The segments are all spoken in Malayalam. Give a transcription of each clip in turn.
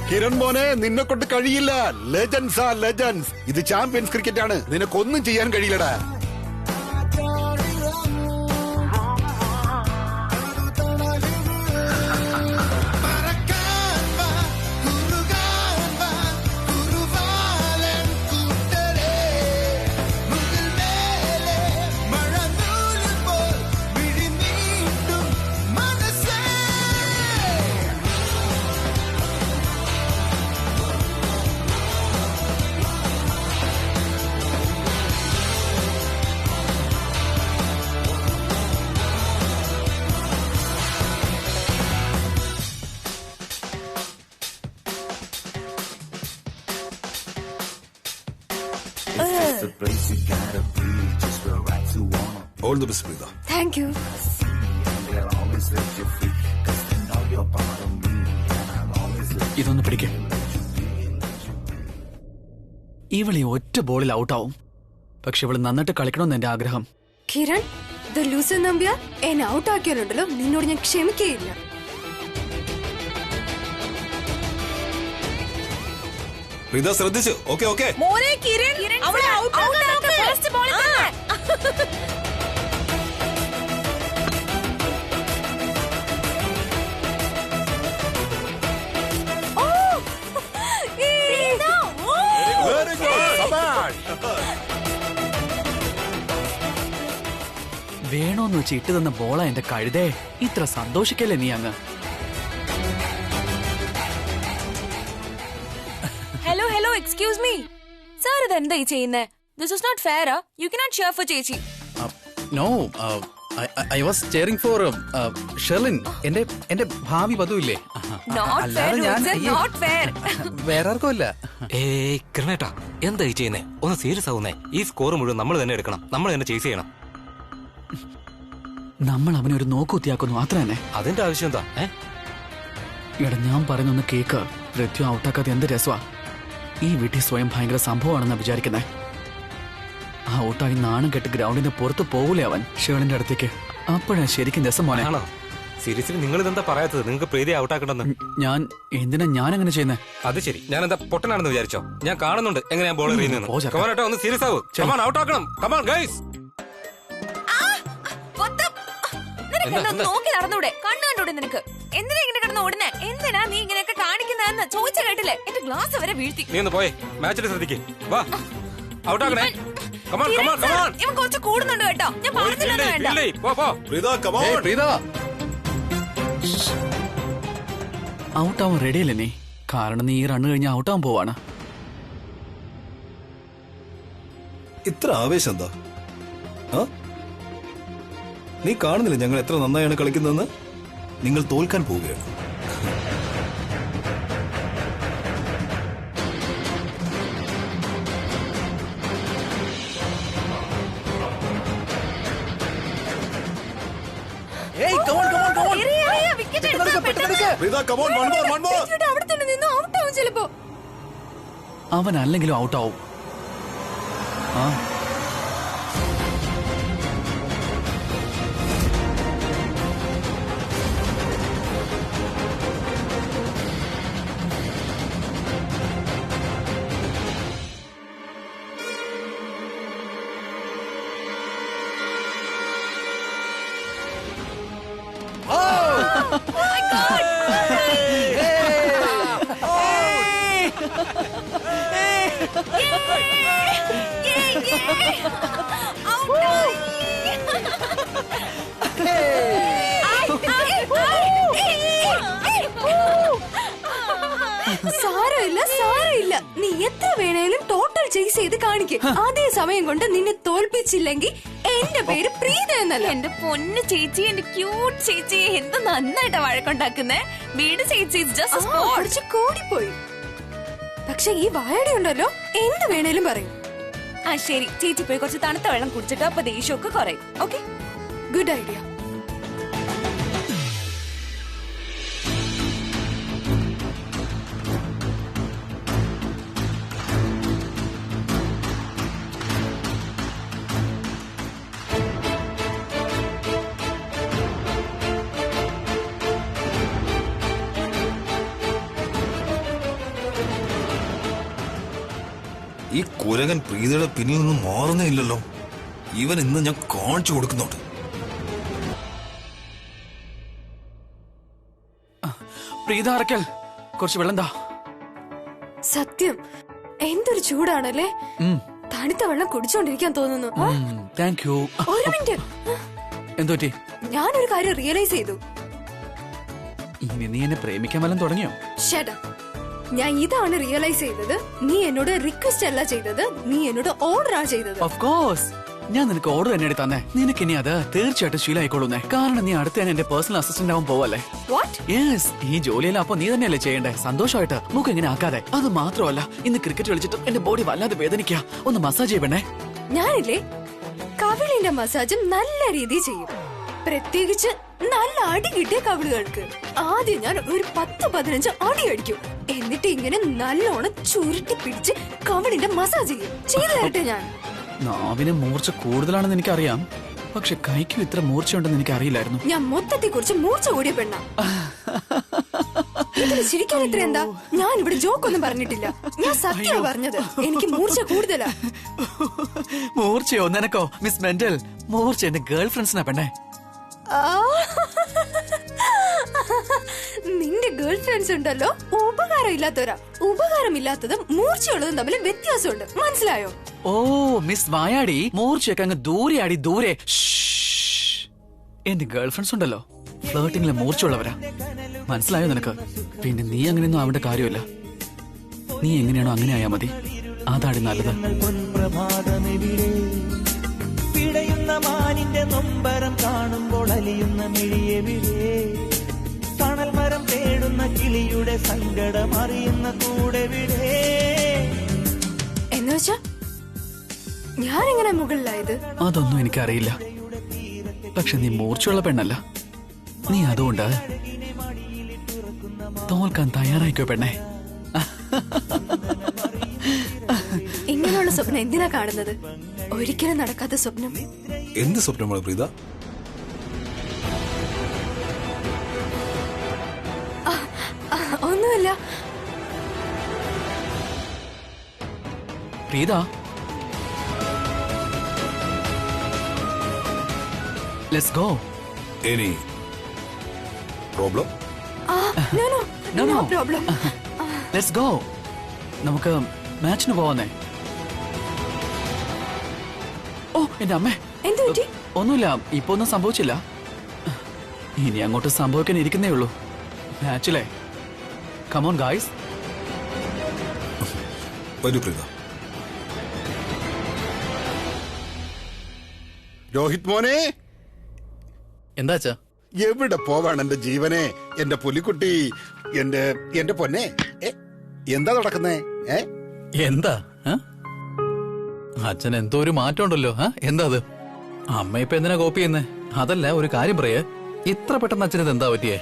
കിരൺ മോനെ, നിന്നെ കൊണ്ട് കഴിയില്ല. ലെജൻസാ ലെജൻസ്. ഇത് ചാമ്പ്യൻസ് ക്രിക്കറ്റ് ആണ്. നിനക്കൊന്നും ചെയ്യാൻ കഴിയില്ലടാ. All the best, Prida. Thank you. ഇതൊന്ന് പിടിക്കേ. ഇവളി ഒറ്റ ബോളിൽ ഔട്ടാവും. പക്ഷെ ഇവള് നന്നായിട്ട് കളിക്കണമെന്ന് എന്റെ ആഗ്രഹം. കിരൺ, ദ ലൂസർ നമ്പ്യാർ എന്നെ ഔട്ടാക്കിയാലുണ്ടല്ലോ, നിന്നോട് ഞാൻ ക്ഷമിക്കുകയില്ല. പ്രീത ശ്രദ്ധിച്ചു. Okay okay. മോനെ കിരൺ, അവളെ ഔട്ടാക്ക്. ഫസ്റ്റ് ബോളിൽ തന്നെ. വേണോന്ന് വെച്ച് ഇട്ട് തന്ന ബോളാ എന്റെ കഴുതേ. ഇത്ര സന്തോഷിക്കല്ലേ നീ അങ്ങ്? Hello hello, excuse me sir, ഇത് എന്താ ഈ ചെയ്യുന്നേ? This is not fair. You cannot cheer for ചേച്ചി. No, I was cheering for Sherlin, എന്റെ ഭാവി വധുവില്ലേ? വേറെ ആർക്കും അല്ല. കിരണേട്ടാ, എന്താ ഈ ചെയ്യുന്നേ? ഒന്ന് സീരിയസ് ആവുന്നേ. ഈ സ്കോർ മുഴുവൻ നമ്മൾ തന്നെ എടുക്കണം. നമ്മൾ തന്നെ ചേസ് ചെയ്യണം. നമ്മൾ അവനെ ഒരു നോക്കുത്തിയാക്കുന്നു, അത്ര തന്നെ. അതിന്റെ ആവശ്യം എന്താ? എടാ, ഞാൻ പറയുന്നൊന്ന് കേക്ക്. ഋത്യു ഔട്ടാക്കാതെ എന്ത് രസമാ. ഈ വീട്ടിൽ സ്വയം ഭയങ്കര സംഭവമാണെന്നാ വിചാരിക്കുന്നേ. ആ ഔട്ടായി നാണം കെട്ട് ഗ്രൗണ്ടിന്റെ പുറത്ത് പോകൂലേ അവൻ ഷേളിന്റെ അടുത്തേക്ക്. അപ്പോഴാ ശരിക്കും രസം മോനെ. ആണോ? സീരിയസ്ലി നിങ്ങൾ ഇതെന്താ പറയാത്തത്? നിങ്ങൾക്ക് പ്രീതിയെ ഔട്ടാക്കണ്ടെന്ന്. എന്തിനാ ഞാൻ അങ്ങനെ ചെയ്യുന്നേ? അത് ശരി, ഞാൻ എന്താ പൊട്ടനാണെന്ന് വിചാരിച്ചോ? ഞാൻ കാണുന്നുണ്ട് എങ്ങനെയാ ബോൾ എറിയുന്നത്. കമാൻ, ഒന്ന് സീരിയസ് ആവും. കമാൻ, ഔട്ടാക്കണം. Come on guys. നോക്കി നടന്നൂടെ? കണ്ണു കണ്ടൂടെ നിനക്ക്? എന്തിനാ ഇങ്ങനെ കിടന്ന് ഓടുന്നേ? എന്തിനാ നീ ഇങ്ങനെയൊക്കെ കാണിക്കുന്നതെന്ന് ചോദിച്ച കേട്ടില്ലേ? എന്റെ ഗ്ലാസ് വരെ വീഴ്ത്തി. നീ ഒന്ന് പോയേ, മാച്ചിൽ ശ്രദ്ധിക്കേ. വാ, ഔട്ടാക്കണേ. Come on come on come on. ഇവൻ കുറച്ച് കൂടുന്നുണ്ട് കേട്ടോ. ഞാൻ പറഞ്ഞില്ലെന്ന് വേണ്ട. പോ പോ പ്രീത, കമാൻ പ്രീത. ഔട്ടാവാൻ റെഡിയല്ലേ നീ? കാരണം നീ ഈ റണ്ണ് കഴിഞ്ഞ് ഔട്ടാവാൻ പോവാണ്. ഇത്ര ആവേശം എന്താ? നീ കാണുന്നില്ല ഞങ്ങൾ എത്ര നന്നായാണ് കളിക്കുന്നതെന്ന്? നിങ്ങൾ തോൽക്കാൻ പോവുകയാണ്. അവൻ അല്ലെങ്കിലും ഔട്ടാവും. സാരമില്ല സാരമില്ല, നീ എത്ര വേണേലും ടോട്ടൽ ചേസ് ചെയ്ത് കാണിക്കും. അതേ സമയം കൊണ്ട് നിന്നെ തോൽപ്പിച്ചില്ലെങ്കിൽ എന്റെ പേര് പ്രീത എന്നല്ല. എന്റെ പൊന്നു ചേച്ചി, എന്റെ ക്യൂട്ട് ചേച്ചി, എന്ത് നന്നായിട്ടാ വഴക്കുണ്ടാക്കുന്നേ. വീട് ചേച്ചി കുറച്ച് കൂടിപ്പോയി. പക്ഷെ ഈ വായടി ഉണ്ടല്ലോ, എന്ത് വേണേലും പറയും. ആ ശരി, ചേച്ചി പോയി കുറച്ച് തണുത്ത വെള്ളം കുടിച്ചിട്ട് അപ്പൊ ദേഷ്യമൊക്കെ കുറയും. Okay, good idea. ഈ കുരകൻ പ്രീതിയുടെ പിന്നിൽ നിന്നും മാറുന്നേ ഇല്ലല്ലോ. ഇവൻ ഇന്ന് ഞാൻ കാണിച്ചു കൊടുക്കുന്നുണ്ട്. പ്രീത അറക്കൽ, കുറച്ച് വെള്ളം താ. സത്യം എന്തൊരു ചൂടാണല്ലേ. തണുത്ത വെള്ളം കുടിച്ചോണ്ടിരിക്കാൻ തോന്നുന്നു. Thank you. ഒരു മിനിറ്റ്, എന്തോറ്റി? ഞാനൊരു കാര്യം റിയലൈസ് ചെയ്തു. ഇനി നീ എന്നെ പ്രേമിക്കാൻ വല്ലതും തുടങ്ങിയോ? Shut up. ഞാൻ ഇതാണ് റിയലൈസ് ചെയ്തത്. നീ എന്നോട് റിക്വസ്റ്റ് അല്ല ചെയ്തത്, നീ എന്നോട് ഓർഡറാ ചെയ്തത്. ഓഫ് കോഴ്സ്, ഞാൻ നിനക്ക് ഓർഡർ തന്നെ എടുത്ത് തന്നെ. നിനക്ക് ഇനി അത് തീർച്ചയായിട്ടും ശീലമായിക്കോളൂന്നേ. കാരണം നീ അടുത്ത് തന്നെ എന്റെ പേഴ്സണൽ അസിസ്റ്റന്റ് ആവാൻ പോവല്ലേ. വാട്ട്? യെസ്, ഈ ജോലിയെല്ലാം അപ്പൊ നീ തന്നെയല്ലേ ചെയ്യണ്ടേ. സന്തോഷമായിട്ട് മൂക്ക് ഇങ്ങനെ ആക്കാതെ. അത് മാത്രമല്ല, ഇന്ന് ക്രിക്കറ്റ് കളിച്ചിട്ട് എന്റെ ബോഡി വല്ലാതെ വേദനിക്കുക. ഒന്ന് മസാജ് ചെയ്യണേ. ഞാനില്ലേ കവിളിന്റെ മസാജും നല്ല രീതിയിൽ ചെയ്യും. പ്രത്യേകിച്ച് നല്ല അടി കിട്ടിയ കവിളുകൾക്ക് ആദ്യം ഞാൻ ഒരു 10-15 അടി അടിക്കും. എന്നിട്ട് ഇങ്ങനെ നല്ലോണം ചുരുട്ടി പിടിച്ച് കവിളിന്റെ മസാജ് ചെയ്യും. ചെയ്തു തരട്ടെ ഞാൻ. നാവിന് മൂർച്ച കൂടുതലാണെന്ന് എനിക്കറിയാം, പക്ഷെ കൈക്കും ഇത്ര മൂർച്ചയുണ്ടെന്ന് എനിക്ക് അറിയില്ലായിരുന്നു. ഞാൻ മൊത്തത്തെ കുറിച്ച് മൂർച്ച കൂടിയ പെണ്ണ. ഇതിന് ചിരിക്കാൻ ഇത്ര എന്താ? ഞാൻ ഇവിടെ ജോക്കൊന്നും പറഞ്ഞിട്ടില്ല. ഞാൻ സത്യം പറഞ്ഞത്. എനിക്ക് മൂർച്ച കൂടുതലാ. മൂർച്ചയോ നിനക്കോ? മിസ് മെന്റൽ, മൂർച്ച എന്റെ ഗേൾ ഫ്രണ്ട്സിനാ പെണ്ണേ. നിന്റെ ഗേൾ ഫ്രണ്ട്സ് ഉണ്ടല്ലോ, ഉപകാരം ഇല്ലാത്തവരാ. ഉപകാരമില്ലാത്തതും മൂർച്ചയുള്ളതും തമ്മിൽ വ്യത്യാസമുണ്ട്, മനസ്സിലായോ? ഓ മിസ് വായാടി, മൂർച്ചയൊക്കെ അങ്ങ് ദൂരെ ആടി, ദൂരെ. എന്റെ ഗേൾ ഫ്രണ്ട്സ് ഉണ്ടല്ലോ, ഫ്ലേട്ടിങ്ങിലെ മൂർച്ചയുള്ളവരാ. മനസ്സിലായോ നിനക്ക്? പിന്നെ നീ അങ്ങനെയൊന്നും ആവേണ്ട കാര്യമില്ല. നീ എങ്ങനെയാണോ അങ്ങനെ ആയാ മതി. അതാണ് നല്ലത്. പിടയുന്ന മാനിന്റെ നൊമ്പരം കാണുമ്പോൾ അലിയുന്ന മിഴിയെവിടെ, തണൽ മരം തേടുന്ന കിളിയുടെ സങ്കടം അറിയുന്ന കൂടെവിടെ. എന്നുവെച്ചാ ഞാനെങ്ങനെ മുകളിലായത്? അതൊന്നും എനിക്കറിയില്ല. പക്ഷെ നീ മൂർച്ചയുള്ള പെണ്ണല്ല. നീ അതുകൊണ്ട് തോൽക്കാൻ തയ്യാറായിക്കോ പെണ്ണേ. ഇങ്ങനെയുള്ള സ്വപ്നം എന്തിനാ കാണുന്നത്? ഒരിക്കലും നടക്കാത്ത സ്വപ്നം. എന്ത് സ്വപ്നമാണ് പ്രീത? ഒന്നുമില്ല. Preetha, let's go. Any problem? No problem. Let's go. നമുക്ക് മാച്ചിന് പോവാന്നേ. ഓ എന്റെ അമ്മേ, എന്ത് പറ്റി? ഒന്നുമില്ല, ഇപ്പൊ ഒന്നും സംഭവിച്ചില്ല. ഇനി അങ്ങോട്ട് സംഭവിക്കാൻ ഇരിക്കുന്നേ ഉള്ളൂ. മാച്ചിലെ കമോൺ ഗായ്സ്. വരൂ പ്രീത. രോഹിത് മോനെ, എന്താച്ചാ? എവിടെ പോവാണ് എന്റെ ജീവനെ, എന്റെ പുലിക്കുട്ടി, എന്റെ പൊന്നെ. എന്താ നടക്കുന്നേ? എന്താ അച്ഛൻ എന്തോ ഒരു മാറ്റം ഉണ്ടല്ലോ. എന്താ അത്? അമ്മ ഇപ്പൊ എന്തിനാ കോപ്പി ചെയ്യുന്നേ? അതല്ല, ഒരു കാര്യം പറയേ, ഇത്ര പെട്ടെന്ന് അച്ഛനത് എന്താ പറ്റിയേ?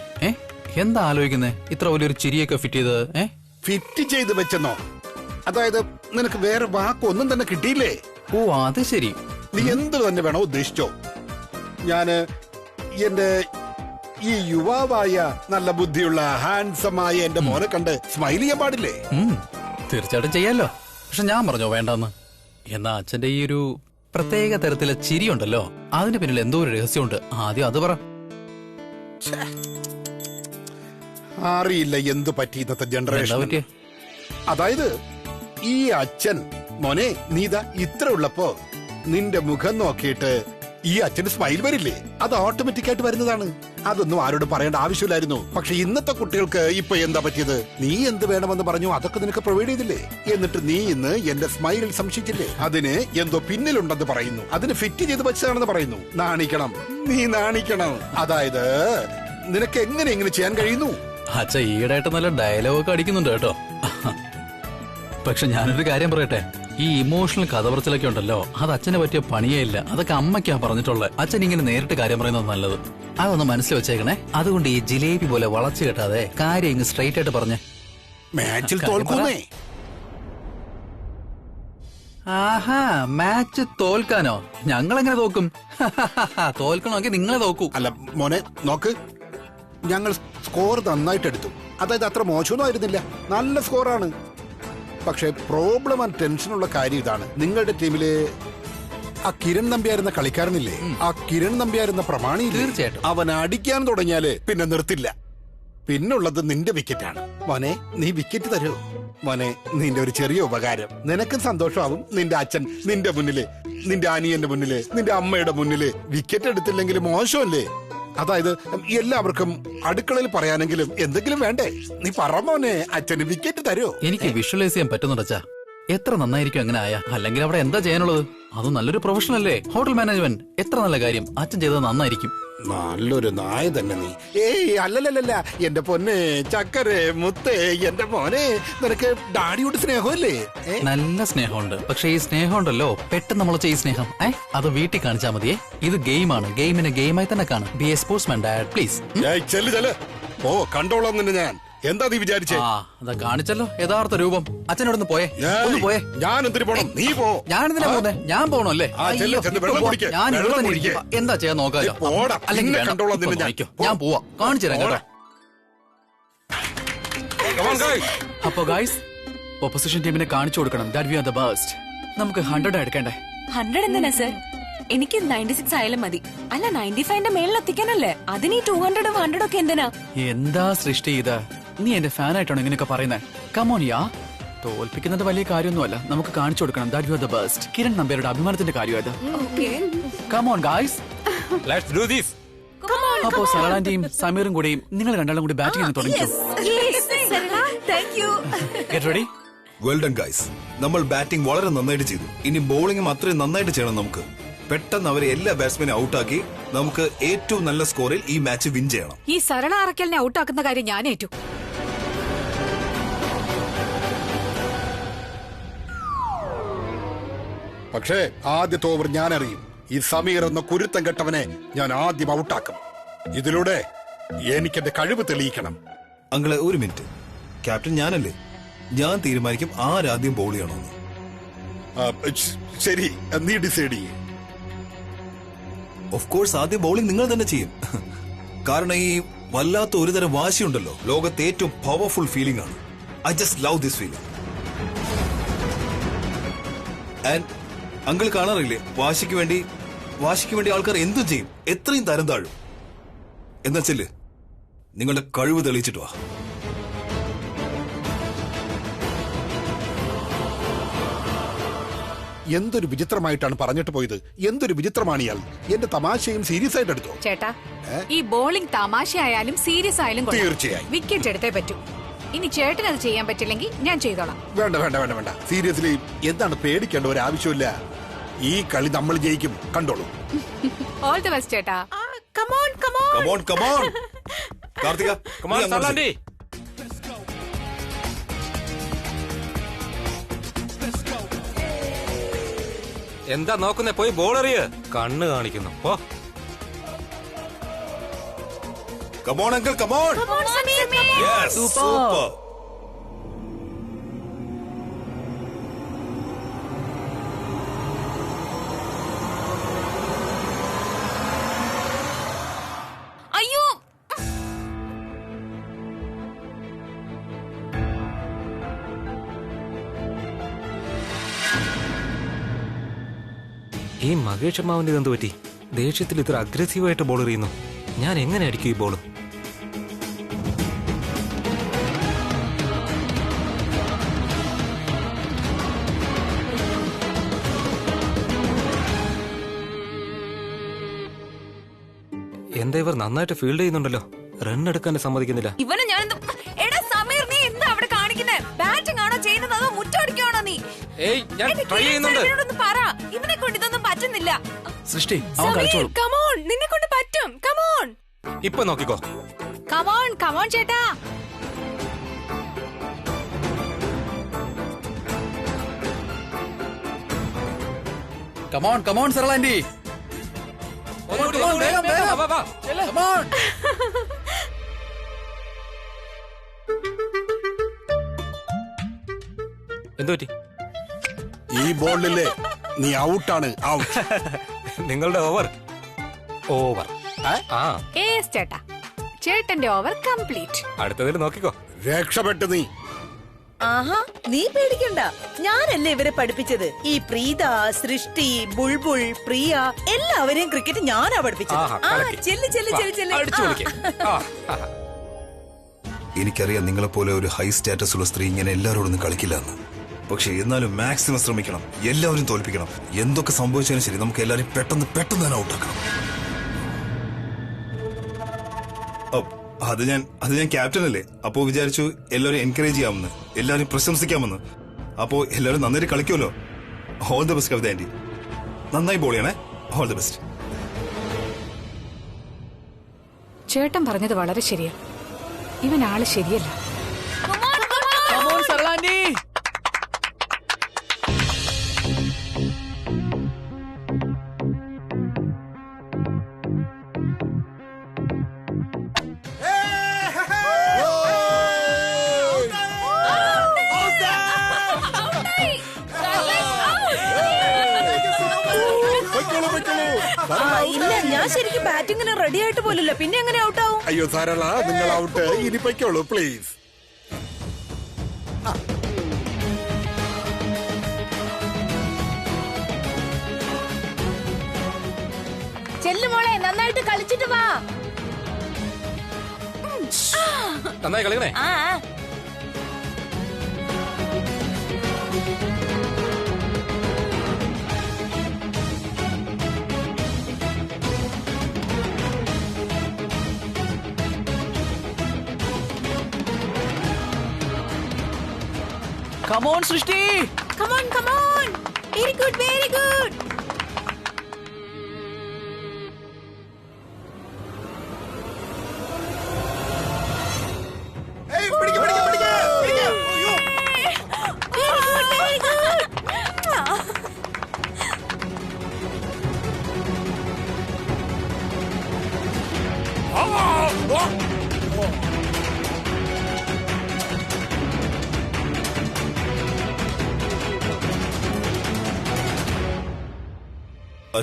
എന്താ ആലോചിക്കുന്നേ? ഇത്ര വലിയൊരു ചിരിയൊക്കെ ഫിറ്റ് ചെയ്തത്? ഫിറ്റ് ചെയ്ത് വെച്ചെന്നോ? അതായത് നിനക്ക് വേറെ വാക്കൊന്നും തന്നെ കിട്ടിയില്ലേ? ഓ അത് ശരി. നീ എന്ത് തന്നെ വേണോ ഉദ്ദേശിച്ചോ. ഞാന് എന്റെ ഈ യുവാവായ നല്ല ബുദ്ധിയുള്ള ഹാൻസമായ എന്റെ മോനെ കണ്ട് സ്മൈൽ ചെയ്യാൻ പാടില്ലേ? തീർച്ചയായിട്ടും ചെയ്യാലോ. പക്ഷെ ഞാൻ പറഞ്ഞോ വേണ്ടെന്ന്? എന്നാ അച്ഛന്റെ ഈ ഒരു പ്രത്യേക തരത്തിലെ ചിരിയുണ്ടല്ലോ, അതിന് പിന്നിൽ എന്തോ ഒരു രഹസ്യമുണ്ട്. ആദ്യം അത് പറ. അറിയില്ല എന്ത് പറ്റി ഇന്നത്തെ ജനറേഷൻ. അതായത് ഈ അച്ഛൻ മോനെ, നീതാ ഇത്ര ഉള്ളപ്പോ നിന്റെ മുഖം നോക്കിയിട്ട് ഈ അച്ഛന് സ്മൈൽ വരില്ലേ? അത് ഓട്ടോമാറ്റിക് ആയിട്ട് വരുന്നതാണ്. അതൊന്നും ആരോടും പറയേണ്ട ആവശ്യമില്ലായിരുന്നു. പക്ഷെ ഇന്നത്തെ കുട്ടികൾക്ക് ഇപ്പൊ എന്താ പറ്റിയത്? നീ എന്ത് വേണമെന്ന് പറഞ്ഞു, അതൊക്കെ നിനക്ക് പ്രൊവൈഡ് ചെയ്തില്ലേ? എന്നിട്ട് നീ ഇന്ന് എന്റെ സ്മൈലിൽ സംശയിച്ചില്ലേ? അതിന് എന്തോ പിന്നിലുണ്ടെന്ന് പറയുന്നു. അതിന് ഫിറ്റ് ചെയ്ത് വെച്ചതാണെന്ന് പറയുന്നു. നാണിക്കണം, നീ നാണിക്കണം. അതായത് നിനക്ക് എങ്ങനെ ചെയ്യാൻ കഴിയുന്നു? അച്ഛ ഈയിടെയായിട്ട് നല്ല ഡയലോഗൊക്കെ അടിക്കുന്നുണ്ട് കേട്ടോ. പക്ഷെ ഞാനൊരു കാര്യം പറയട്ടെ, ഈ ഇമോഷണൽ കഥ പറച്ചിലൊക്കെ ഉണ്ടല്ലോ, അത് അച്ഛനെ പറ്റിയ പണിയേ ഇല്ല. അതൊക്കെ അമ്മയ്ക്കാ പറഞ്ഞിട്ടുള്ളത്. അച്ഛൻ ഇങ്ങനെ നേരിട്ട് കാര്യം പറയുന്നത് നല്ലത്. അതൊന്ന് മനസ്സിൽ വെച്ചേക്കണേ. അതുകൊണ്ട് ഈ ജിലേബി പോലെ വളച്ചു കെട്ടാതെ കാര്യം ഇങ്ങ് സ്ട്രൈറ്റ് ആയിട്ട് പറഞ്ഞേ. മാച്ചിൽ തോൽക്കുന്നേ. ആഹാ, മാച്ച് തോൽക്കാനോ? ഞങ്ങളെങ്ങനെ തോക്കും? തോൽക്കണമെങ്കിൽ നിങ്ങളെ തോക്കൂ. അല്ല മോനെ, നോക്ക്, ഞങ്ങൾ സ്കോർ നന്നായിട്ട് എടുത്തു. അതായത് അത്ര മോശമൊന്നും ആയിരുന്നില്ല, നല്ല സ്കോറാണ്. പക്ഷെ പ്രോബ്ലം ആൻഡ് ടെൻഷനുള്ള കാര്യം ഇതാണ്. നിങ്ങളുടെ ടീമില് ആ കിരൺ നമ്പ്യാരുന്ന കളിക്കാരനില്ലേ, ആ കിരൺ നമ്പ്യാരുന്ന പ്രമാണി, തീർച്ചയായിട്ടും അവൻ അടിക്കാൻ തുടങ്ങിയാല് പിന്നെ നിർത്തില്ല. പിന്നുള്ളത് നിന്റെ വിക്കറ്റാണ്. മോനെ, നീ വിക്കറ്റ് തരൂ. മോനെ, നിന്റെ ഒരു ചെറിയ ഉപകാരം, നിനക്കും സന്തോഷമാവും. നിന്റെ അച്ഛൻ നിന്റെ മുന്നില്, നിന്റെ അനിയന്റെ മുന്നില്, നിന്റെ അമ്മയുടെ മുന്നില് വിക്കറ്റ് എടുത്തില്ലെങ്കിൽ മോശമല്ലേ? അതായത് എല്ലാവർക്കും അടുക്കളയിൽ പറയാനെങ്കിലും എന്തെങ്കിലും വേണ്ടേ? നീ പറ മോനെ, അച്ഛന് വിക്കറ്റ് തരൂ. എനിക്ക് വിഷ്വലൈസ് ചെയ്യാൻ പറ്റുന്നുണ്ടച്ചാ. എത്ര നന്നായിരിക്കും അങ്ങനെ ആയ. അല്ലെങ്കിൽ അവിടെ എന്താ ചെയ്യാനുള്ളത്? അതും നല്ലൊരു പ്രൊഫഷണൽ അല്ലേ, ഹോട്ടൽ മാനേജ്മെന്റ്. എത്ര നല്ല കാര്യം. അച്ഛൻ ചെയ്തത് നന്നായിരിക്കും. നല്ലൊരു നായ തന്നെ നീ. ഏയ് അല്ലല്ലല്ല, എന്റെ പൊന്നെ ചക്കരെ മുത്തേ, എന്റെ മോനെ, നിനക്ക് ഡാഡിയോട് സ്നേഹമല്ലേ? നല്ല സ്നേഹമുണ്ട്. പക്ഷെ ഈ സ്നേഹം ഉണ്ടല്ലോ, പെട്ടെന്ന് നമ്മൾ ചെയ്യും സ്നേഹം. അത് വീട്ടിൽ കാണിച്ചാൽ മതിയേ. ഇത് ഗെയിമാണ്. ഗെയിമിനെ ഗെയിമായി തന്നെ കാണും. B A sportsman dad, please. ചെല്ല്. ഓ, കണ്ടോളാം നിന്നെ ഞാൻ. എന്താ നീ വിചാരിച്ചേ? അതാ കാണിച്ചല്ലോ യഥാർത്ഥ രൂപം. അച്ഛനോടൊന്ന് പോയേ, ഒന്ന് പോയേ. ഞാൻ എന്തിനു പോണം? നീ പോ. ഞാനെന്തിനാ പോകുന്നേ? ഞാൻ പോണോ അല്ലേ? ഞാൻ ഇവിടെ തന്നെ ഇരിക്കും. എന്താ ചെയ്യാൻ നോക്കാലോ. അല്ലെങ്കിൽ ഞാൻ പോവാ, കാണിച്ചു തരാം കേട്ടോ. അപ്പൊ ഗൈസ്, ഓപ്പോസിഷൻ ടീമിനെ കാണിച്ചു കൊടുക്കണം that we R the best. നമുക്ക് 100 എടുക്കണ്ടേ? 100 എന്തിനാ സർ? എനിക്ക് 96 ആയാലും മതി. അല്ല, 95ന്റെ മേളിൽ എത്തിക്കാനല്ലേ. അതിന് 200 100 ഒക്കെ എന്തിനാ? എന്താ സൃഷ്ടി ഇത്? നീ എന്റെ ഫാനായിട്ടാണോ ഇങ്ങനെയൊക്കെ പറയുന്നത്? കമോൺ യാ. തോൽപ്പിക്കുന്നത് വലിയ കാര്യമൊന്നുമല്ല. നമുക്ക് കാണിച്ചു കൊടുക്കണം that you are the best. Kiran നമ്പ്യാരുടെ അഭിമാനത്തിന്റെ കാര്യമായത്. Come on guys, let's do this. അപ്പോ സരളാന്റെയും സമീറും കൂടെയും നിങ്ങൾ രണ്ടാളും കൂടി ബാറ്റിംഗ് തുടങ്ങിയോ? Get ready. Well done guys. നമ്മൾ ബാറ്റിംഗ് വളരെ നന്നായിട്ട് ചെയ്തു. ഇനി ബോളിംഗും അത്രയും നന്നായിട്ട് ചെയ്യണം. നമുക്ക് പെട്ടെന്ന് അവരെ എല്ലാ ബാറ്റ്സ്മാനെ ഔട്ടാക്കി നമുക്ക് ഏറ്റവും നല്ല സ്കോറിൽ ഈ മാച്ച് വിൻ ചെയ്യണം. ഈ സരള അറക്കലിനെ ഔട്ടാക്കുന്ന കാര്യം ഞാൻ ഏറ്റു. പക്ഷേ ആദ്യത്തെ ഓവർ ഞാൻ അറിയും. ഈ സമീർ എന്ന കുരുത്തം കെട്ടവനെ ഞാൻ ആദ്യം ഔട്ടാക്കും. ഇതിലൂടെ എനിക്ക് എന്റെ കഴിവ് തെളിയിക്കണം. അങ്ങളെ ഒരു മിനിറ്റ്, ക്യാപ്റ്റൻ ഞാനല്ലേ, ഞാൻ തീരുമാനിക്കും ആരാദ്യം ബോൾ ചെയ്യണമെന്ന്. ശരി, നീ ഡിസൈഡ് ചെയ്യും. ഓഫ് കോഴ്സ് ആദ്യം ബോളിംഗ് നിങ്ങൾ തന്നെ ചെയ്യും. കാരണം ഈ വല്ലാത്ത ഒരുതരം വാശിയുണ്ടല്ലോ, ലോകത്തെ ഏറ്റവും പവർഫുൾ ഫീലിംഗ് ആണ്. I just love this feeling. And uncle കാണാറില്ലേ, വാശിക്ക് വേണ്ടി ആൾക്കാർ എന്തും ചെയ്യും, എത്രയും തരം താഴും. എന്നുവെച്ചല് നിങ്ങളുടെ കഴിവ് തെളിയിച്ചിട്ട് വാ. എന്തൊരു വിചിത്രമായിട്ടാണ് പറഞ്ഞിട്ട് പോയത്. എന്തൊരു വിചിത്രമാണ് ഇയാൾ. എന്റെ തമാശയും സീരിയസ് ആയിട്ട് എടുത്തോ? ചേട്ടാ, ഈ ബോളിംഗ് തമാശയായാലും സീരിയസ് ആയാലും തീർച്ചയായും വിക്കറ്റ് എടുത്തേ പറ്റൂ. ഇനി ചേട്ടൻ അത് ചെയ്യാൻ പറ്റില്ലെങ്കിൽ ഞാൻ ചെയ്തോളാം. വേണ്ട. സീരിയസ്ലി എന്താണ് പേടിക്കേണ്ട ഒരു ആവശ്യമില്ല. ഈ കളി നമ്മൾ ജയിക്കും, കണ്ടോളൂ. ഓൾ ദി ബെസ്റ്റ് ചേട്ടാ. കാർത്തിക, എന്താ നോക്കുന്നേ? പോയി ബോൾ എറിയ. കണ്ണ് കാണിക്കുന്നു. പോ. Come on, uncle, come on. Come on, Sameer. Yes, super. അയ്യോ, ഈ മകേഷ് അമ്മാവന്റെ ഇതെന്ത് പറ്റി? ദേഷ്യത്തിൽ ഇത്ര അഗ്രസീവായിട്ട് ബോൾ എറിയുന്നു. ഞാൻ എങ്ങനെ അടിക്കും ഈ ബോള്? എന്താ ഇവർ നന്നായിട്ട് ഫീൽഡ് ചെയ്യുന്നുണ്ടല്ലോ, റൺ എടുക്കാൻ സമ്മതിക്കുന്നില്ല. ഇവനെ ഞാൻ എടാ സമീർ, നീ എന്താ അവിടെ കാണിക്കുന്നേ? ബാറ്റിംഗ് ആണോ ചെയ്യുന്നത് അതോ മുറ്റടിക്കാണോ നീ? ഏയ്, ഞാൻ ട്രൈ ചെയ്യുന്നുണ്ട്. പറ, ഇവനെ കൊണ്ട് ഇതൊന്നും പറ്റുന്നില്ല. സൃഷ്ടി, അവൻ കളിച്ചോളും. കമോൺ, നിന്നെ കൊണ്ട് പറ്റും. കമോൺ. ഇപ്പൊ നോക്കിക്കോ. കമോൺ ചേട്ടാ. കമോൺ സരളാന്റി. എന്തു പറ്റി? ഈ ബോളിലെ നീ ഔട്ടാണ്. ഔട്ട്. നിങ്ങളുടെ ഓവർ ചേട്ടാ, ചേട്ടന്റെ ഓവർ കംപ്ലീറ്റ്. അടുത്തതിൽ നോക്കിക്കോ. രക്ഷപ്പെട്ടു നീ. ആഹാ, നീ പേടിക്കണ്ട. ഞാനല്ലേ ഇവരെ പഠിപ്പിച്ചത്. ഈ പ്രീത, സൃഷ്ടി, ബുൾബുൾ, പ്രിയ എല്ലാവരെയും ക്രിക്കറ്റ് ഞാനാ പഠിപ്പിച്ചത്. ചെല്ല് ചെല്ല് ചെല്ല് ചെല്ല്. എനിക്കറിയാം നിങ്ങളെപ്പോലെ ഒരു ഹൈ സ്റ്റാറ്റസ് ഉള്ള സ്ത്രീ ഇങ്ങനെ എല്ലാവരോടൊന്നും കളിക്കില്ല എന്ന്. പക്ഷെ എന്നാലും മാക്സിമം ശ്രമിക്കണം, എല്ലാവരും തോൽപ്പിക്കണം. എന്തൊക്കെ സംഭവിച്ചാലും ശരി, നമുക്ക് എല്ലാവരും പെട്ടെന്ന് തന്നെ ഔട്ടാക്കണം. അത് ഞാൻ ക്യാപ്റ്റൻ അല്ലേ, അപ്പോ വിചാരിച്ചു എല്ലാവരും എൻകറേജ് ചെയ്യാമെന്ന്, എല്ലാവരും പ്രശംസിക്കാമെന്ന്. അപ്പോ എല്ലാവരും നന്നായിട്ട് കളിക്കുമല്ലോ. All the best Kavitha aunty. നന്നായി ബോൾ ചെയ്യണേ. All the best. ചേട്ടൻ പറഞ്ഞത് വളരെ ശരിയാ. ഇവൻ ആള് ശരിയല്ല. ഇല്ല, ഞാൻ ശരിക്കും ബാറ്റിങ്ങിന് റെഡി ആയിട്ട് പോലില്ല. പിന്നെ എങ്ങനെ ഔട്ടാവും? അയ്യോ സാരള, നിങ്ങൾ ഔട്ട്. ഇനി പൊയ്ക്കോളൂ പ്ലീസ്. ചെല്ലുമോളെ, നന്നായിട്ട് കളിച്ചിട്ട് വാ. നന്നായി കളിക്കണേ. Come on, Srishti! Come on, come on! Very good, very good!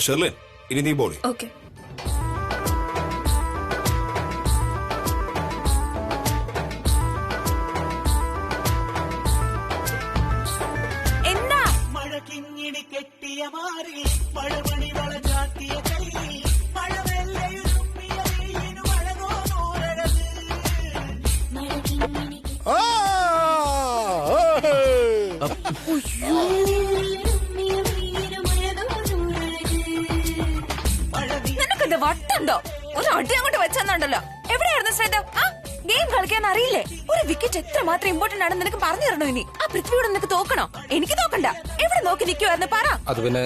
Sherlin, ഇനി നീ ബോൾ. ഓക്കെ. എന്താ മഴ കിങ്ങിണി കെട്ടിയ മാറി മഴമണി വള ചാത്തിയ കൈ മഴവെള്ളയുരുമ്പിയ വെയിലിനു മഴകോനൂരഴക്. നിനക്കെന്താ വട്ടുണ്ടോ? ഒരു അടി അങ്ങോട്ട് വെച്ചെന്നുണ്ടല്ലോ. എവിടെയായിരുന്നു ശ്രദ്ധ? ഗെയിം കളിക്കാൻ അറിയില്ലേ? ഒരു വിക്കറ്റ് എത്രമാത്രം ഇമ്പോർട്ടന്റ് ആണെന്ന് നിനക്ക് പറഞ്ഞു തരണോ? ഇനി ആ പൃഥ്വിയോട് നിനക്ക് തോക്കണോ? എനിക്ക് തോക്കണ്ട. എവിടെ നോക്കി നിൽക്കുവായിരുന്നു പറ. അത് പിന്നെ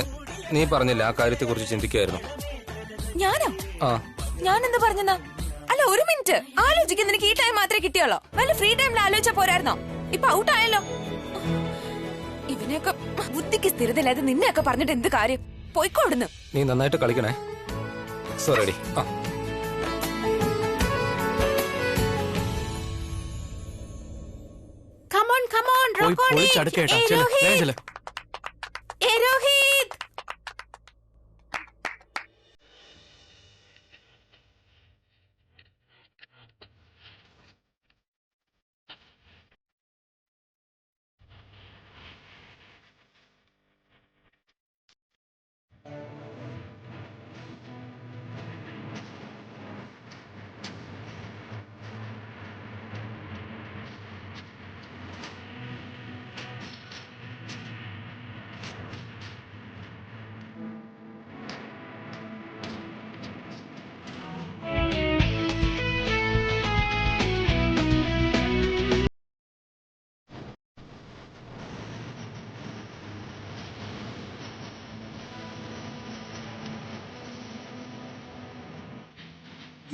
നീ പറഞ്ഞില്ല, ആ കാര്യത്തെ കുറിച്ച് ചിന്തിക്കായിരുന്നു. ഞാനോ? ഞാൻ എന്താ പറഞ്ഞെന്നാ? അല്ല, ഒരു മിനിറ്റ് ആലോചിക്കാൻ നിനക്ക് ഈ ടൈം മാത്രമേ കിട്ടിയുള്ളൂ. വല്ല ഫ്രീ ടൈമിൽ ആലോചിച്ചാ പോരായിരുന്നോ? ഇപ്പൊ ഔട്ട് ആയല്ലോ. ഇവനെയൊക്കെ ബുദ്ധിക്ക് സ്ഥിരതയില്ലാതെ നിന്നെയൊക്കെ പറഞ്ഞിട്ട് എന്ത് കാര്യം? പോയിക്കോടുന്നു. നീ നന്നായിട്ട് കളിക്കണേ. So ready. Come on, come on, rock on it. Rohit.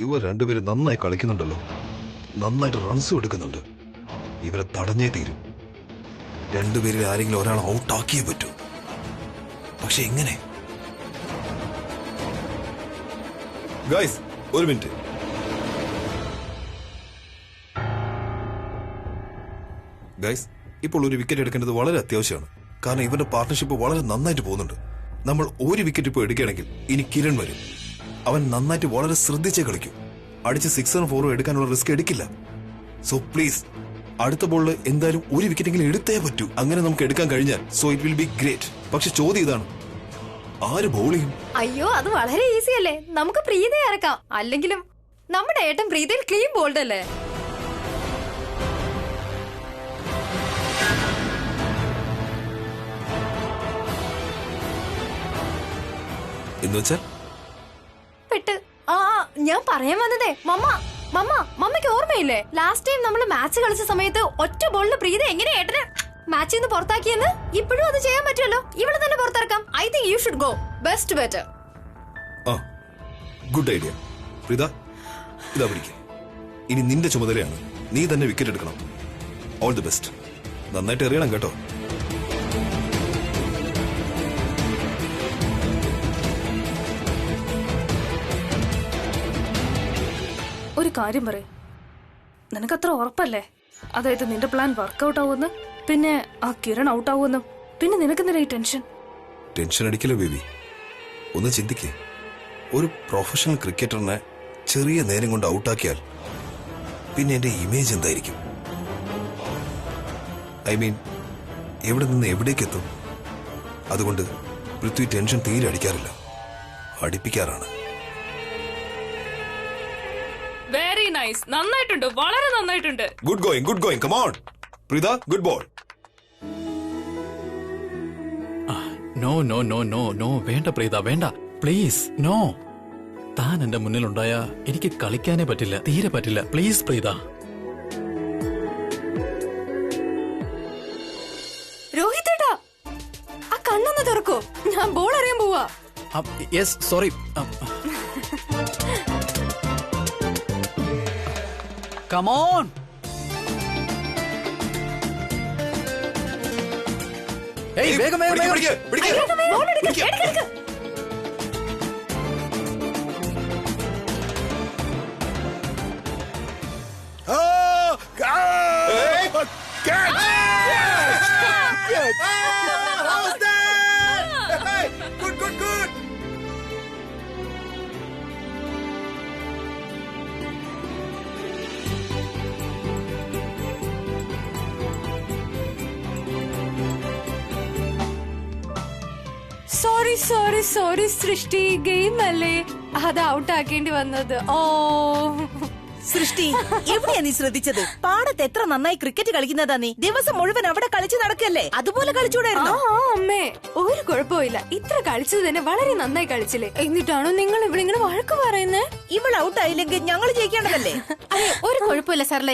ഇവർ രണ്ടുപേരും നന്നായി കളിക്കുന്നുണ്ടല്ലോ. നന്നായിട്ട് റൺസും എടുക്കുന്നുണ്ട്. ഇവരെ തടഞ്ഞേ തീരും. രണ്ടുപേരിൽ ആരെങ്കിലും ഒരാൾ ഔട്ടാക്കിയേ പറ്റൂ. പക്ഷെ എങ്ങനെ? ഗൈസ്, ഒരു മിനിറ്റ്. ഗൈസ്, ഇപ്പോൾ ഒരു വിക്കറ്റ് എടുക്കേണ്ടത് വളരെ അത്യാവശ്യമാണ്. കാരണം ഇവരുടെ പാർട്ണർഷിപ്പ് വളരെ നന്നായിട്ട് പോകുന്നുണ്ട്. നമ്മൾ ഒരു വിക്കറ്റ് ഇപ്പോൾ എടുക്കുകയാണെങ്കിൽ ഇനി കിരൺ വരും. അവൻ നന്നായിട്ട് വളരെ ശ്രദ്ധിച്ചേ കളിക്കും. അടിച്ച് 6 4 എടുക്കാനുള്ള റിസ്ക് എടുക്കില്ല. സോ പ്ലീസ് അടുത്ത ബോളിൽ എന്തായാലും ഒരു വിക്കറ്റെങ്കിലും എടുത്തേ പറ്റൂ. അങ്ങനെ നമുക്ക് എടുക്കാൻ കഴിഞ്ഞാൽ so it will be great. പക്ഷെ ചോദ്യം ഇതാണ്, ആര് ബോൾ ചെയ്യും? അയ്യോ, അത് വളരെ ഈസി അല്ലേ. നമുക്ക് പ്രീതയെ ഇറക്കാം. അല്ലെങ്കിലും നമ്മുടെ ഏട്ടൻ പ്രീതയിൽ ക്ലീൻ ബോൾഡ് അല്ലേ. എന്ന് വെച്ചാൽ പെട്ട് ഞാൻ പറയാൻ വന്നതേ മമ്മയ്ക്ക് ഓർമ്മയില്ലേ ലാസ്റ്റ് ടൈം നമ്മൾ മാച്ച് കളിച്ച സമയത്ത് ഒറ്റ ബോളിന് പ്രീത എങ്ങനെ ഏട്ടന് മാച്ചിൽ നിന്ന് പുറത്താക്കിയെന്ന്? ഇപ്പോഴും അത് ചെയ്യാൻ പറ്റുമല്ലോ. ഇവിടെ തന്നെ പുറത്തിറക്കാം. I think you should go. Best better. Good idea. Preetha, ഇതാ പിടിക്ക്. ഇനി നിന്റെ ചുമതലയാണ്. നീ തന്നെ വിക്കറ്റ് എടുക്കണം. All the best. നന്നായിട്ട് എറിയണം കേട്ടോ. ഒരു കാര്യം പറയും, നിനക്കത്ര ഉറപ്പല്ലേ? അതായത് നിന്റെ പ്ലാൻ വർക്ക്ഔട്ട് ആവുമെന്ന്, പിന്നെ ആ കിരൺ ഔട്ട് ആവുമെന്നും, പിന്നെ നിനക്കെന്തിനാ ഈ ടെൻഷൻ? ടെൻഷൻ അടിക്കില്ല ബേബി. ഒന്ന് ചിന്തിക്കേ, ഒരു പ്രൊഫഷണൽ ക്രിക്കറ്ററിനെ ചെറിയ നേരം കൊണ്ട് ഔട്ടാക്കിയാൽ പിന്നെ എന്റെ ഇമേജ് എന്തായിരിക്കും? ഐ മീൻ, എവിടെ നിന്ന് എവിടേക്കെത്തും? അതുകൊണ്ട് പൃഥ്വി ടെൻഷൻ തീരെ അടിക്കാറില്ല, അടിപ്പിക്കാറാണ്. Very nice. നന്നായിട്ടുണ്ട്, വളരെ നന്നായിട്ടുണ്ട്. Good going, good going. Come on Preetha, good ball. No no no no no, വേണ്ട പ്രീത, വേണ്ട, പ്ലീസ് നോ. താൻ എന്റെ മുന്നിലുണ്ടായ എനിക്ക് കളിക്കാനേ പറ്റില്ല, തീരെ പറ്റില്ല. പ്ലീസ് പ്രീത. രോഹിതേട്ടാ, ആ കണ്ണൊന്ന് തുറക്കോ, ഞാൻ ബോൾ അറിയാൻ പോവാ. Yes, sorry. Come on! Hey, വേഗം വേഗം വേഗം. ബോൾ എടുക്ക്, എടുക്ക്. Good, good, good. സോറി സൃഷ്ടി, ഗെയിം അല്ലേ, അത് ഔട്ട് ആക്കേണ്ടി വന്നത്. ഓ സൃഷ്ടി, എവിടെയാ നീ ശ്രദ്ധിച്ചത്? പാടത്ത് എത്ര നന്നായി ക്രിക്കറ്റ് കളിക്കുന്നതാ നീ. ദിവസം മുഴുവൻ അവിടെ കളിച്ചു നടക്കല്ലേ, അതുപോലെ കളിച്ചൂടായിരുന്നോ? അമ്മേ, ഒരു കുഴപ്പമില്ല. ഇത്ര കളിച്ചത് തന്നെ വളരെ നന്നായി കളിച്ചില്ലേ. എന്നിട്ടാണോ നിങ്ങൾ ഇവിടെ ഇങ്ങനെ വഴക്ക് പറയുന്നേ? ഇവൾ ഔട്ട് ആയില്ലെങ്കിൽ ഞങ്ങൾ ജയിക്കേണ്ടതല്ലേ? ഒരു കുഴപ്പമില്ല സർലേ.